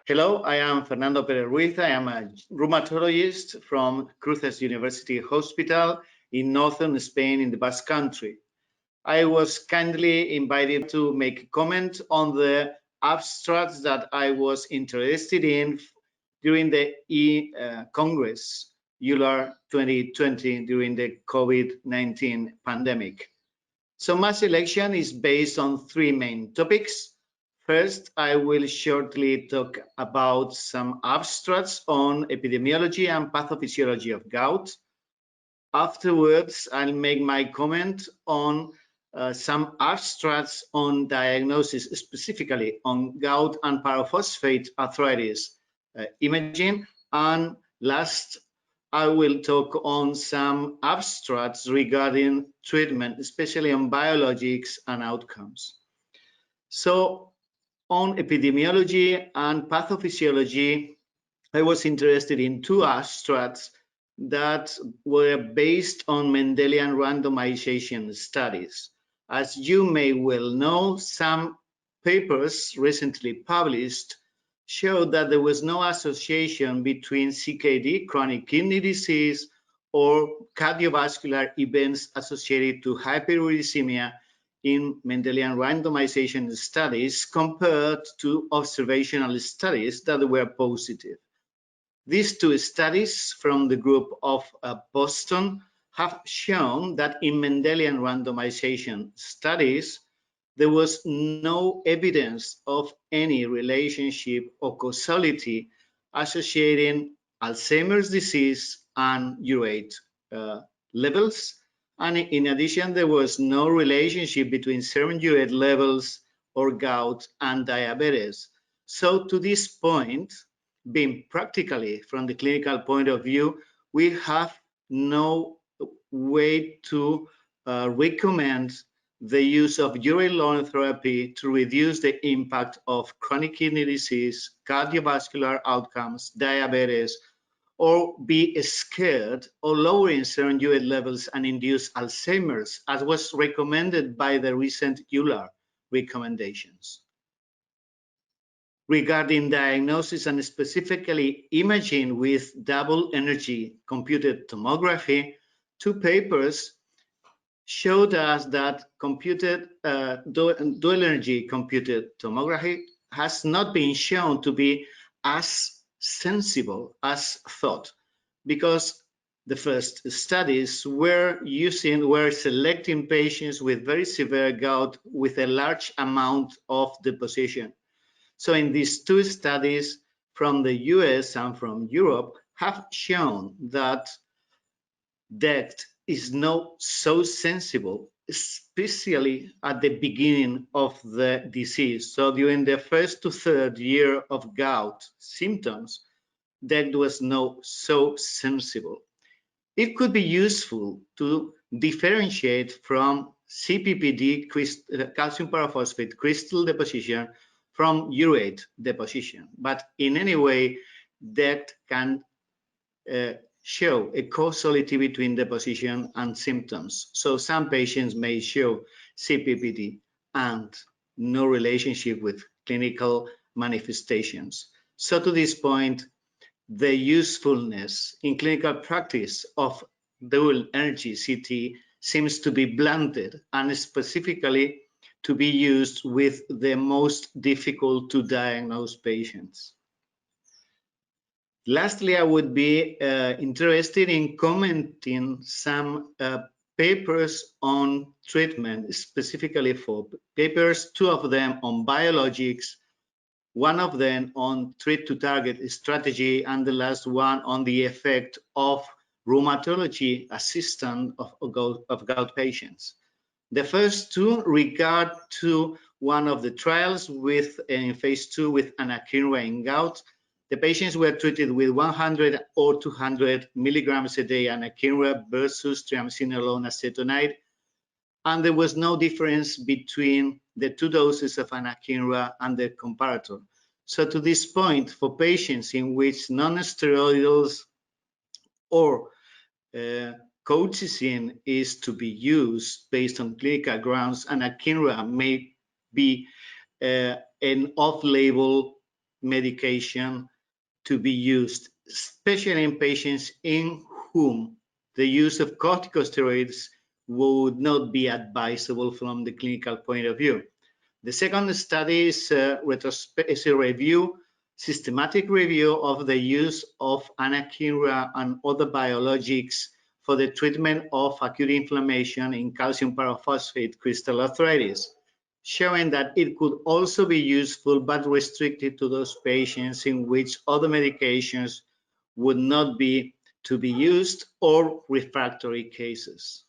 Hello, I am Fernando Pérez-Ruiz. I am a rheumatologist from Cruces University Hospital in northern Spain in the Basque Country. I was kindly invited to make a comment on the abstracts that I was interested in during the Congress EULAR 2020 during the COVID-19 pandemic. So my selection is based on three main topics. First, I will shortly talk about some abstracts on epidemiology and pathophysiology of gout. Afterwards, I'll make my comment on some abstracts on diagnosis, specifically on gout and pyrophosphate arthritis imaging. And last, I will talk on some abstracts regarding treatment, especially on biologics and outcomes. So on epidemiology and pathophysiology, I was interested in two abstracts that were based on Mendelian randomization studies. As you may well know, some papers recently published showed that there was no association between CKD, chronic kidney disease, or cardiovascular events associated to hyperuricemia in Mendelian randomization studies compared to observational studies that were positive. These two studies from the group of Boston have shown that in Mendelian randomization studies, there was no evidence of any relationship or causality associating Alzheimer's disease and urate levels. And in addition, there was no relationship between serum urate levels or gout and diabetes. So to this point, being practically from the clinical point of view, we have no way to recommend the use of urate-alone therapy to reduce the impact of chronic kidney disease, cardiovascular outcomes, diabetes, or be scared or lowering serum urate levels and induce Alzheimer's, as was recommended by the recent EULAR recommendations. Regarding diagnosis and specifically imaging with double energy computed tomography, two papers showed us that dual energy computed tomography has not been shown to be as sensible as thought, because the first studies were selecting patients with very severe gout with a large amount of deposition. So in these two studies from the US and from Europe have shown that DECT is not so sensible, especially at the beginning of the disease. So during the first to third year of gout symptoms, DECT was not so sensible. It could be useful to differentiate from CPPD, calcium pyrophosphate crystal deposition, from urate deposition. But in any way, that can show a causality between deposition and symptoms. So some patients may show CPPD and no relationship with clinical manifestations. So to this point, the usefulness in clinical practice of dual energy CT seems to be blunted, and specifically to be used with the most difficult to diagnose patients. Lastly, I would be interested in commenting some papers on treatment, specifically for papers, two of them on biologics, one of them on treat to target strategy, and the last one on the effect of rheumatology assistance of gout patients. The first two regard to one of the trials in phase 2 with anakinra in gout. The patients were treated with 100 or 200 milligrams a day anakinra versus triamcinolone acetonide, and there was no difference between the two doses of anakinra and the comparator. So to this point, for patients in which non-steroidals or colchicine is to be used based on clinical grounds, anakinra may be an off-label medication to be used, especially in patients in whom the use of corticosteroids would not be advisable from the clinical point of view. The second study is a systematic review of the use of anakinra and other biologics for the treatment of acute inflammation in calcium pyrophosphate crystal arthritis, showing that it could also be useful but restricted to those patients in which other medications would not be to be used or refractory cases.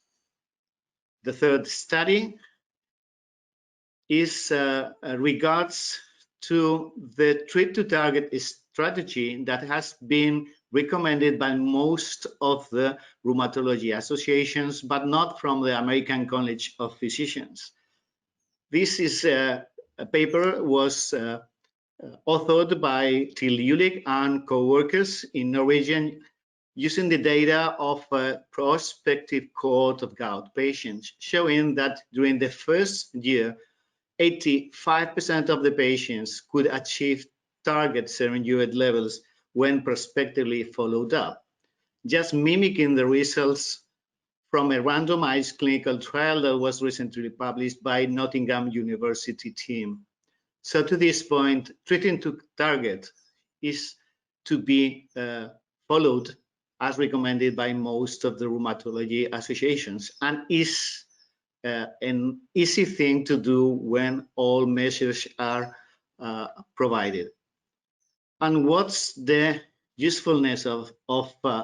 The third study is regards to the treat-to-target strategy that has been recommended by most of the rheumatology associations, but not from the American College of Physicians. This is a paper was authored by Til Julik and co-workers in Norwegian using the data of a prospective cohort of gout patients, showing that during the first year, 85% of the patients could achieve target serum urate levels when prospectively followed up, just mimicking the results from a randomized clinical trial that was recently published by Nottingham University team. So to this point, treating to target is to be followed as recommended by most of the rheumatology associations and is an easy thing to do when all measures are provided. And what's the usefulness of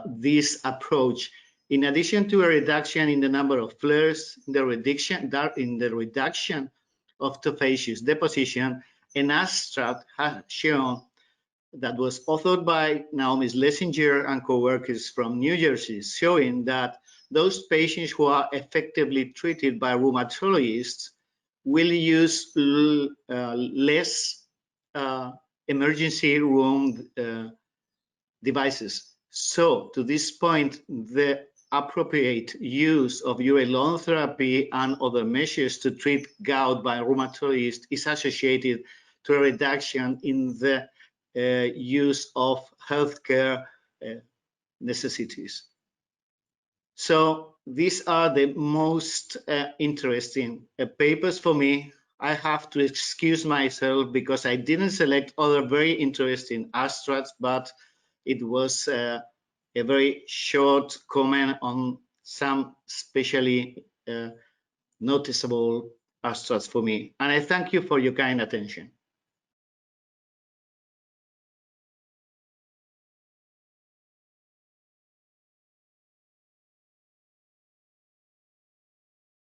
this approach? In addition to a reduction in the number of flares, the reduction of tophaceous deposition, an abstract has shown that was authored by Naomi Schlesinger and co-workers from New Jersey, showing that those patients who are effectively treated by rheumatologists will use less emergency room devices. So to this point, the appropriate use of urolone therapy and other measures to treat gout by rheumatologists is associated to a reduction in the use of healthcare necessities. So these are the most interesting papers for me. I have to excuse myself because I didn't select other very interesting abstracts, but it was a very short comment on some especially noticeable abstracts for me. And I thank you for your kind attention.